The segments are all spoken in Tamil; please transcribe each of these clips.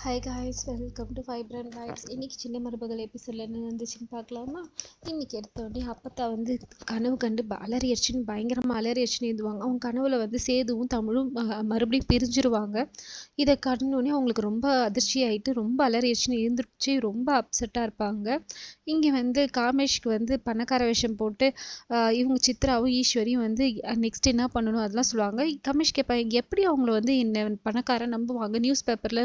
Hi guys, welcome to vibrant vibes. இன்றைக்கி சின்ன மருமகள் எபிசோடில் என்ன நடந்துச்சுன்னு பார்க்கலாமா? இன்றைக்கி எடுத்தோடனே அப்பத்தா கனவு கண்டு அலறியடிச்சுன்னு பயங்கரமாக அலறியடிச்சுன்னு எழுதுவாங்க. அவங்க கனவுல சேதுவும் தமிழும் மறுபடியும் பிரிஞ்சிருவாங்க. இதை கண்டோடனே அவங்களுக்கு ரொம்ப அதிர்ச்சியாயிட்டு ரொம்ப அலறியடிச்சுன்னு எழுந்திரிச்சு ரொம்ப அப்செட்டாக இருப்பாங்க. இங்கே காமேஷ்க்கு பணக்கார வேஷம் போட்டு இவங்க சித்ராவும் ஈஸ்வரியும் நெக்ஸ்ட் என்ன பண்ணணும் அதெல்லாம் சொல்லுவாங்க. காமேஷ் கேட்பாங்க, எப்படி அவங்கள என்ன பணக்காரன் நம்புவாங்க? நியூஸ் பேப்பரில்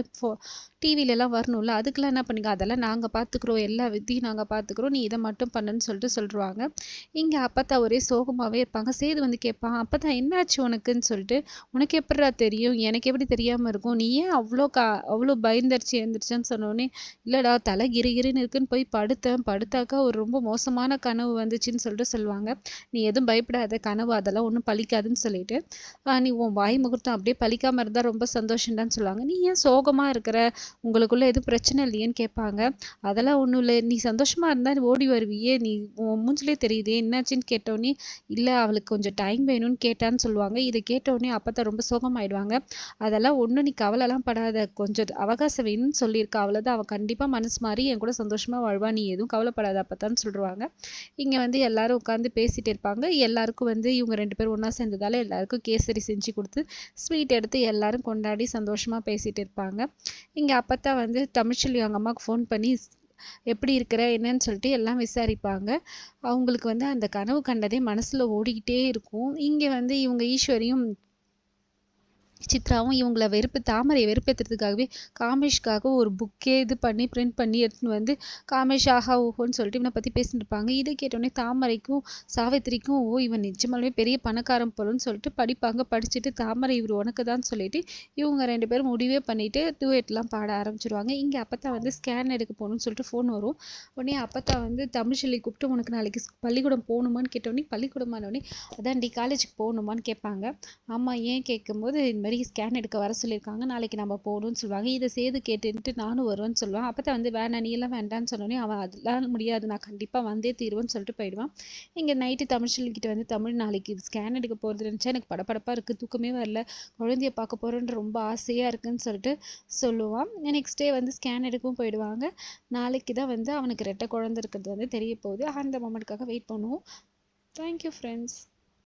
டிவிலெலாம் வரணும்ல, அதுக்கெல்லாம் என்ன பண்ணுங்க, அதெல்லாம் நாங்கள் பார்த்துக்குறோம், எல்லா வித்தையும் நாங்கள் பார்த்துக்குறோம், நீ இதை மட்டும் பண்ணுன்னு சொல்லிடுவாங்க. இங்கே அப்பத்தா ஒரே சோகமாகவே இருப்பாங்க. சேது கேட்பான், அப்பத்தா என்னாச்சு உனக்குன்னு சொல்லிட்டு. உனக்கு எப்படிடா தெரியும்? எனக்கு எப்படி தெரியாமல் இருக்கும்? நீ ஏன் அவ்வளோ பயந்துருச்சு எழுந்திரிச்சான்னு சொன்னோடனே, இல்லைடா தலை கிரிகிரின்னு இருக்குன்னு போய் படுத்தாக்கா ஒரு ரொம்ப மோசமான கனவு வந்துச்சுன்னு சொல்லிட்டு சொல்லுவாங்க. நீ எதுவும் பயப்படாத, கனவு அதெல்லாம் ஒன்றும் பழிக்காதுன்னு சொல்லிட்டு, நீ உன் வாய் முகூர்த்தம் அப்படியே பழிக்காமல் இருந்தால் ரொம்ப சந்தோஷம்டான்னு சொல்லுவாங்க. நீ ஏன் சோகமாக இருக்கிற? உங்களுக்குள்ள எதுவும் பிரச்சனை இல்லையேன்னு கேட்பாங்க. அதெல்லாம் ஒன்றும் இல்லை, நீ சந்தோஷமா இருந்தா ஓடி வருவியே, நீ உன் மூஞ்சிலே தெரியுதே, என்னாச்சுன்னு கேட்டோடனே, இல்லை அவளுக்கு கொஞ்சம் டைம் வேணும்னு கேட்டான்னு சொல்லுவாங்க. இதை கேட்டோடனே அப்பத்தான் ரொம்ப சோகமாயிடுவாங்க. அதெல்லாம் ஒன்றும் நீ கவலைலாம் படாத, கொஞ்சம் அவகாசம் வேணும்னு சொல்லியிருக்கா, அவ்வளோதான், அவள் கண்டிப்பாக மனசு மாறி என் கூட சந்தோஷமா வாழ்வா, நீ எதுவும் கவலைப்படாத அப்பத்தான்னு சொல்லுவாங்க. இங்கே எல்லாரும் உட்காந்து பேசிட்டு இருப்பாங்க. எல்லாருக்கும் இவங்க 2 பேரும் ஒன்றா சேர்ந்ததால எல்லாருக்கும் கேசரி செஞ்சு கொடுத்து ஸ்வீட் எடுத்து எல்லாரும் கொண்டாடி சந்தோஷமா பேசிட்டு இருப்பாங்க. இங்கே அப்பத்தா தமிழ்ச்செல்வி அவங்க அம்மாவுக்கு ஃபோன் பண்ணி எப்படி இருக்கிற என்னன்னு சொல்லிட்டு எல்லாம் விசாரிப்பாங்க. அவங்களுக்கு அந்த கனவு கண்டதே மனசுல ஓடிக்கிட்டே இருக்கும். இங்கே இவங்க ஈஸ்வரியும் சித்ராவும் இவங்களை தாமரையை வெறுப்பேற்றுறதுக்காகவே காமேஷ்காக ஒரு புக்கே பிரிண்ட் பண்ணி எடுத்துன்னு காமேஷ் ஆஹா ஓஹோன்னு சொல்லிட்டு இவனை பற்றி பேசிட்டு இருப்பாங்க. இதை கேட்டோடனே தாமரைக்கும் சாவித்திரிக்கும் இவன் நிஜமாலுமே பெரிய பணக்காரன் போலன்னு சொல்லிட்டு படிப்பாங்க. படிச்சுட்டு தாமரை இவர் உனக்கு தான் சொல்லிட்டு இவங்க 2 பேரும் முடிவே பண்ணிட்டு டூயட்லாம் பாட ஆரம்பிச்சிருவாங்க. இங்கே அப்பத்தா ஸ்கேன் எடுக்க போகணும்னு சொல்லிட்டு ஃபோன் வரும். உடனே அப்பத்தா தமிழ்ச்செல்வி கூப்பிட்டு, உனக்கு நாளைக்கு பள்ளிக்கூடம் போகணுமான்னு கேட்டோடனே, பள்ளிக்கூடமானோடனே அதான்டி காலேஜுக்கு போகணுமான்னு கேட்பாங்க. ஆமாம், ஏன் கேட்கும்போது, இந்த மாதிரி ஸ்கேன் எடுக்க வர சொல்லியிருக்காங்க, நாளைக்கு நம்ம போகணும்னு சொல்லுவாங்க. இதை சேது கேட்டுட்டு நானும் வருவேன்னு சொல்லுவான். அப்போ தான் வேணாம், நீ எல்லாம் வேண்டான்னு சொன்னோடனே அவன் அதெல்லாம் முடியாது, நான் கண்டிப்பாக வந்தே தீருவேன்னு சொல்லிட்டு போயிடுவான். இங்கே நைட்டு தமிழ்ச்செல்விக்கிட்ட தமிழ் நாளைக்கு ஸ்கேன் எடுக்க போகிறது நினச்சா எனக்கு படப்படப்பாக இருக்குது, தூக்கமே வரல, குழந்தைய பார்க்க போகிறேன்ற ரொம்ப ஆசையாக இருக்குன்னு சொல்லிட்டு சொல்லுவான். நெக்ஸ்ட் டே ஸ்கேன் எடுக்கவும் போயிடுவாங்க. நாளைக்கு தான் அவனுக்கு 2 குழந்தை இருக்கிறது தெரிய போகுது. அந்த மொமெண்ட்காக வெயிட் பண்ணுவோம். Thank you friends.